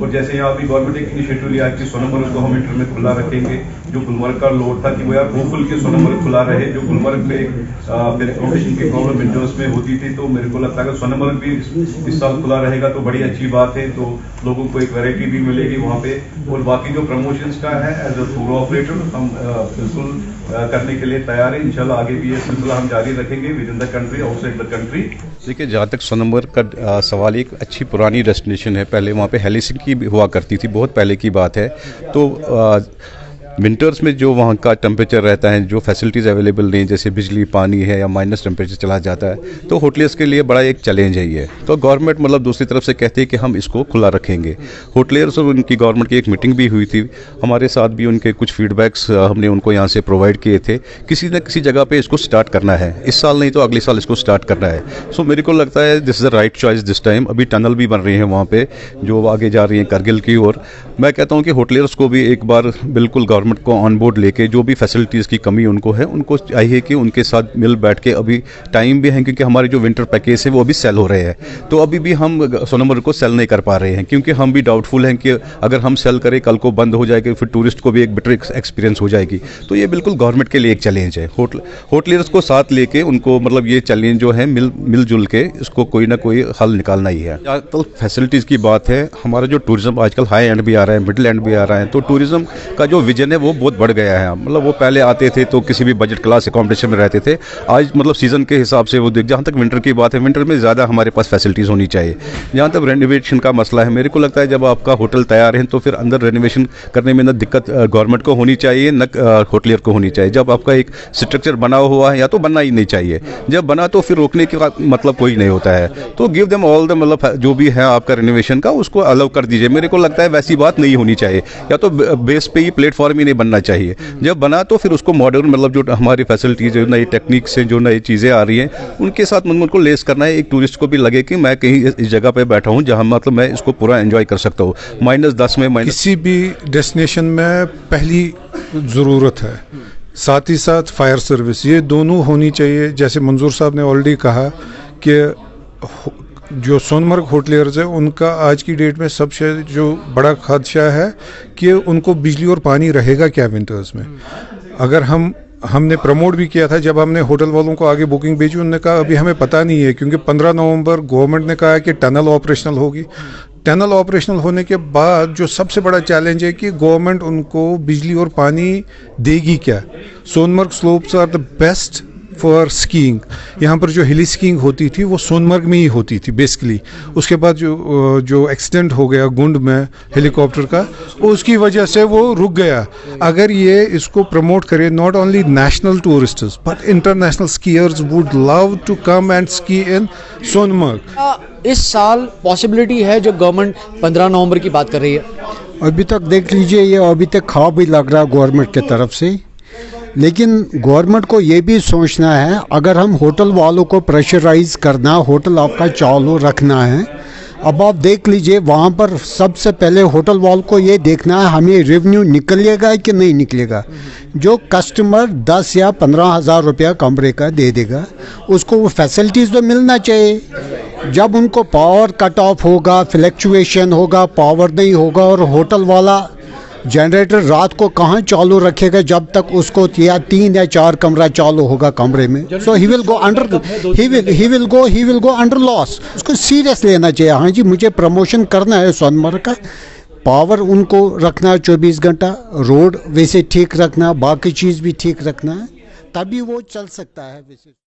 और जैसे यहाँ अभी गवर्नमेंट एक इनिशिएटिव लिया कि सोनमर्ग को हम विंटर में खुला रखेंगे। जो गुलमर्ग का लोड था कि वो यार होपफुल के सोनमर्ग खुला रहे, जो गुलमर्ग में फिर अकोमोडेशन की प्रॉब्लम विंटर्स में होती थी, तो मेरे को लगता है कि सोनमर्ग भी इस साल खुला रहेगा तो बड़ी अच्छी बात है। तो लोगों को एक वैरायटी भी मिलेगी वहाँ पे। और बाकी जो प्रमोशंस का है एज अ टूर ऑपरेटर हम बिल्कुल करने के लिए तैयार है। इंशाल्लाह आगे भी ये सिलसिला हम जारी रखेंगे with in the country, outside the country. देखिए, जहाँ तक सोनमर्ग का सवाल, एक अच्छी पुरानी डेस्टिनेशन है। पहले वहाँ पे हेलिसिंकी भी हुआ करती थी, बहुत पहले की बात है। तो विंटर्स में जो वहाँ का टेम्परेचर रहता है, जो फैसिलिटीज़ अवेलेबल नहीं, जैसे बिजली, पानी है या माइनस टेम्परेचर चला जाता है, तो होटलियर्स के लिए बड़ा एक चैलेंज है ये। तो गवर्नमेंट मतलब दूसरी तरफ से कहती है कि हम इसको खुला रखेंगे। होटलियर्स और उनकी गवर्नमेंट की एक मीटिंग भी हुई थी, हमारे साथ भी उनके कुछ फीडबैक्स हमने उनको यहाँ से प्रोवाइड किए थे। किसी न किसी जगह पे इसको स्टार्ट करना है, इस साल नहीं तो अगले साल इसको स्टार्ट करना है। सो मेरे को लगता है this is the right choice this time. अभी टनल भी बन रही है वहाँ पे जो आगे जा रही है करगिल की ओर। मैं कहता हूँ कि होटलियर्स को भी एक बार बिल्कुल गवर्नमेंट को ऑन बोर्ड लेके, जो भी फैसिलिटीज़ की कमी उनको है, उनको चाहिए कि उनके साथ मिल बैठ के, अभी टाइम भी है क्योंकि हमारे जो विंटर पैकेज है वो अभी सेल हो रहे हैं। तो अभी भी हम सोनमर्ग को सेल नहीं कर पा रहे हैं क्योंकि हम भी डाउटफुल हैं कि अगर हम सेल करें कल को बंद हो जाएगा, फिर टूरिस्ट को भी एक बेटर एक्सपीरियंस हो जाएगी। तो ये बिल्कुल गवर्नमेंट के लिए एक चैलेंज है। होटलियर्स को साथ लेके उनको मतलब ये चैलेंज जो है मिलजुल के इसको कोई ना कोई हल निकालना ही है। आजकल फैसिलिटीज़ की बात है, हमारा जो टूरिज्म आजकल हाई एंड भी आ रहा है, मिडिल एंड भी आ रहा है, तो टूरिज्म का जो विजन है वो बहुत बढ़ गया है। मतलब वो पहले आते थे तो किसी भी बजट क्लास अकोमोडेशन में रहते थे, आज मतलब सीज़न के हिसाब से वो जहाँ तक विंटर की बात है, विंटर में ज़्यादा हमारे पास फैसिलिटीज़ होनी चाहिए। जहाँ तक रेनोवेशन का मसला है, मेरे को लगता है जब आपका होटल तैयार है तो फिर अंदर रेनोवेशन करने में न दिक्कत गवर्नमेंट को होनी चाहिए न होटलियर को होनी चाहिए। जब आपका एक स्ट्रक्चर बना हुआ है या तो बनना ही नहीं चाहिए, जब बना तो फिर रोकने का मतलब कोई नहीं होता है। तो गिव देम ऑल द मतलब जो भी है आपका रेनोवेशन का उसको अलाउ कर दीजिए। मेरे को लगता है वैसी बात नहीं होनी चाहिए, या तो बेस पे ही प्लेटफॉर्म ही नहीं बनना चाहिए। जब बना तो फिर उसको मॉडर्न मतलब जो हमारी फैसिलिटीज, जो नई टेक्निक से जो नई चीज़ें आ रही हैं उनके साथ उनको लेस करना है। एक टूरिस्ट को भी लगे कि मैं कहीं इस जगह पे बैठा हूँ जहाँ मतलब मैं इसको पूरा एंजॉय कर सकता हूँ। -10 में किसी भी डेस्टिनेशन में पहली ज़रूरत है, साथ ही साथ फायर सर्विस, ये दोनों होनी चाहिए। जैसे मंजूर साहब ने ऑलरेडी कहा कि जो सोनमर्ग होटलियर्स है उनका आज की डेट में सबसे जो बड़ा खदशा है कि उनको बिजली और पानी रहेगा क्या विंटर्स में। अगर हमने प्रमोट भी किया था, जब हमने होटल वालों को आगे बुकिंग भेजी, उन्होंने कहा अभी हमें पता नहीं है, क्योंकि 15 नवंबर गवर्नमेंट ने कहा है कि टनल ऑपरेशनल होगी। टनल ऑपरेशनल होने के बाद जो सबसे बड़ा चैलेंज है कि गवर्नमेंट उनको बिजली और पानी देगी क्या। Sonamarg slopes are the best for skiing. यहाँ पर जो हिली स्कीइंग होती थी वो सोनमर्ग में ही होती थी बेसिकली। उसके बाद जो एक्सीडेंट हो गया गुंड में हेलीकॉप्टर का, उसकी वजह से वो रुक गया। अगर ये इसको प्रमोट करे, not only national tourists but international skiers would love to come and ski in Sonmarg. इस साल पॉसिबिलिटी है जो गवर्नमेंट 15 नवंबर की बात कर रही है। अभी तक देख लीजिए, ये अभी तक ख्वाब भी लग रहा है गवर्नमेंट की तरफ से, लेकिन गवर्नमेंट को ये भी सोचना है, अगर हम होटल वालों को प्रेशराइज करना, होटल आपका चालू रखना है। अब आप देख लीजिए, वहाँ पर सबसे पहले होटल वालों को ये देखना है हमें रेवेन्यू निकलेगा कि नहीं निकलेगा। जो कस्टमर 10 या 15 हज़ार रुपया कमरे का दे देगा, उसको वो फैसिलिटीज़ तो मिलना चाहिए। जब उनको पावर कट ऑफ होगा, फ्लक्चुएशन होगा, पावर नहीं होगा, और होटल वाला जनरेटर रात को कहाँ चालू रखेगा जब तक उसको या 3 या 4 कमरा चालू होगा कमरे में। So he will go under loss. उसको सीरियस लेना चाहिए। हाँ जी, मुझे प्रमोशन करना है सोनमर्ग का, पावर उनको रखना है 24 घंटा, रोड वैसे ठीक रखना, बाकी चीज़ भी ठीक रखना है, तभी वो चल सकता है वैसे।